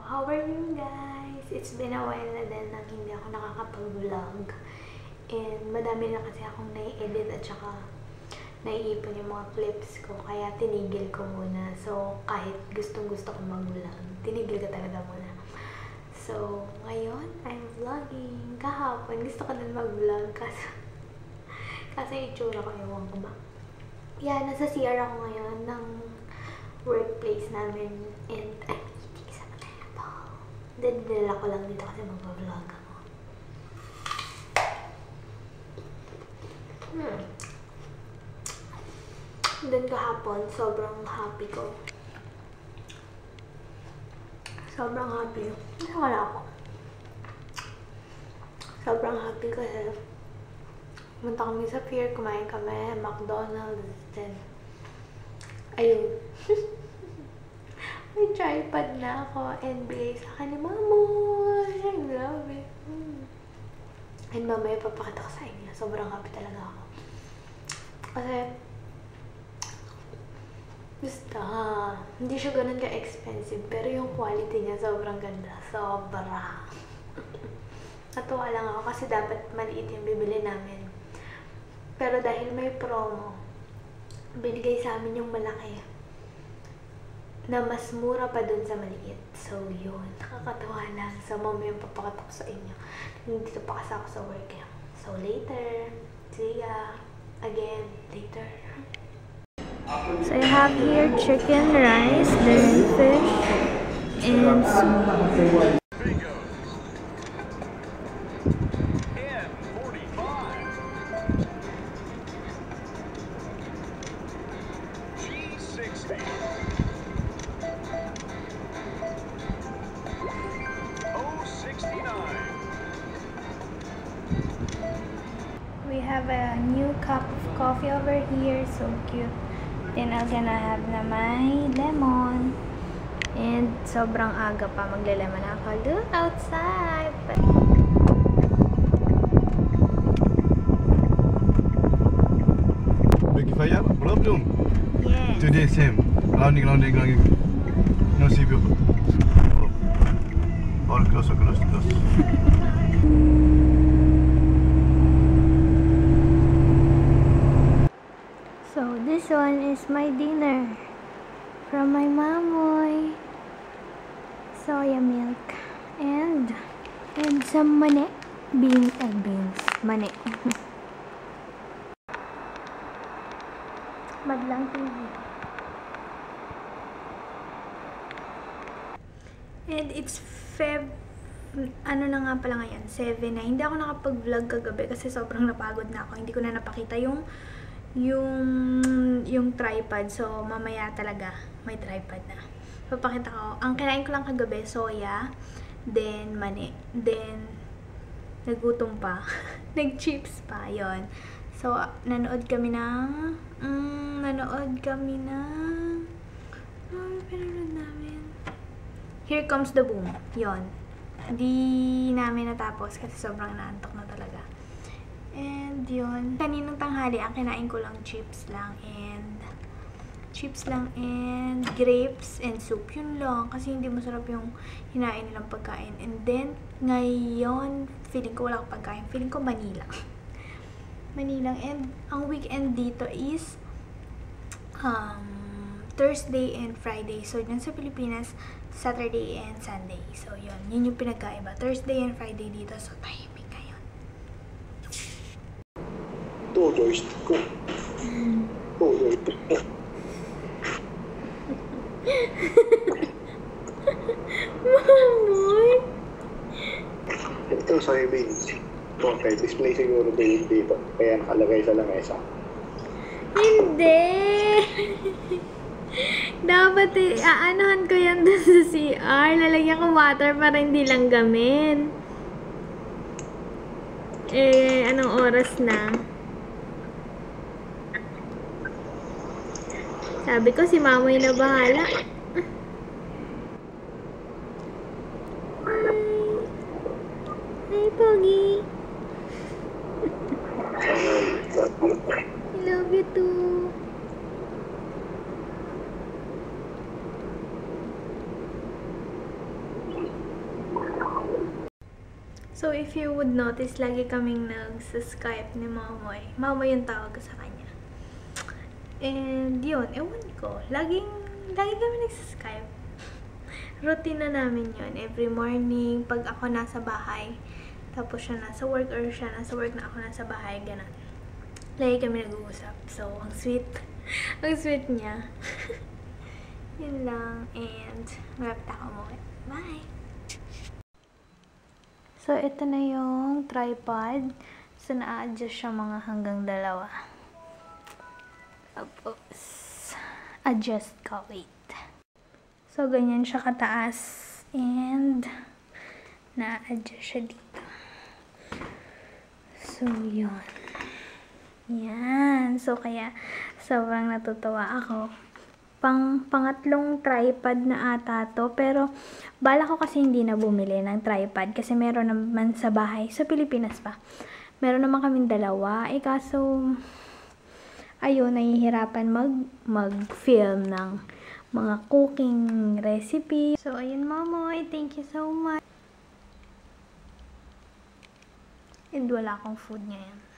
how are you guys? It's been a while na din nang hindi ako nakakapag-vlog. And madami na kasi akong nai-edit at saka naiipon yung mga clips ko. Kaya tinigil ko muna. So, kahit gustong-gusto ko mag-vlog, tinigil ko talaga muna. So, ngayon, I'm vlogging. Kahapon, gusto ko din mag-vlog kasi itsura ko, ewan ko ba. Yeah, nasa CR ako ngayon ng workplace namin. And, dinala ko lang dito kasi mag-vlog ako. Then kahapon, sobrang happy ko. Sobrang happy. Wala ako. Sobrang happy kasi pumunta kami sa pier, kumain kami, McDonald's, then ayun. May tripod na ako and bigay sa akin ni Mamoy. I love it. And mamaya papakita ko sa inyo. Sobrang happy talaga ako. Kasi basta, hindi siya ganun ka-expensive, pero yung quality niya sobrang ganda. Sobra. Natuwa lang ako kasi dapat maliit yung bibili namin. Pero dahil may promo, binigay sa amin yung malaki na mas mura pa dun sa maliit. So, yun. Nakakatawa lang. So, mamaya papakita ko sa inyo. Dito pa kasi ako sa work. So, later. See ya. Again, later. So, I have here chicken, rice, then fish, and soup. We have a new cup of coffee over here, so cute. Then I'm gonna have na my lemon. And sobrang aga pa magle-lemon ako. Look outside! Mycket färger? Bra blom? Yes. Today same. Rounding. No CPU. All close. So this one is my dinner from my Mamoy. Soya milk and some mani. Beans. Mani. Madlang TV. And it's ano na nga pala ngayon, 7 na. Hindi ako nakapag-vlog kagabi kasi sobrang napagod na ako. Hindi ko na napakita yung tripod. So, mamaya talaga may tripod na. Papakita ko. Ang kinain ko lang kagabi, soya, then mani, then nagutom pa. Nag-chips pa, yon. So, nanood kami ng pinanood namin. Here Comes the Boom. Yon. Di namin natapos kasi sobrang naantok na talaga. And yun. Kaninang tanghali, ang kinain ko lang chips lang and grapes and soup. Yun lang. Kasi hindi masarap yung hinain nilang pagkain. And then, ngayon, feeling ko wala akong pagkain. Feeling ko Manila. And ang weekend dito is Thursday and Friday. So, dyan sa Pilipinas, Saturday and Sunday. So, yun. Yun yung pinagkaiba. Thursday and Friday dito. So, tahimik ngayon. 登場してこう。登場してこう。Mamoy! Ito soybeans. Okay, display siguro din dito. Kaya nakalagay sa lamesa. Hindi! Dapat aanuhan ko yan doon sa CR. Lalagyan ko water para hindi lang gamin. Anong oras na? Sabi ko si Mamoy na bahala. Hi, Pogi. I love you too. So, if you would notice, lagi kaming nag-Skype ni Mamoy. Mamoy yung tawag ko sa kanya. And, yun, ewan ko. Lagi kami nag-Skype. Routine na namin yun. Every morning, pag ako nasa bahay, tapos siya nasa work, or siya nasa work na ako nasa bahay, ganun. Lagi kami nag-uusap. So, ang sweet. Ang sweet niya. Yun lang. And, malapit ako umuwi. Bye! So, ito na yung tripod. So, na-adjust siya mga hanggang 2. Tapos, adjust ka, wait. So, ganyan siya kataas. And, na-adjust siya dito. So, yun. Yan. So, kaya, sobrang natutuwa ako. Pangatlong tripod na ata to. Pero, bala ko kasi hindi na bumili ng tripod. Kasi meron naman sa bahay. Sa Pilipinas pa. Meron naman kaming 2. Kaso, ayun, nahihirapan mag-film ng mga cooking recipe. So, ayun, Mamoy. Thank you so much. And wala akong food ngayon.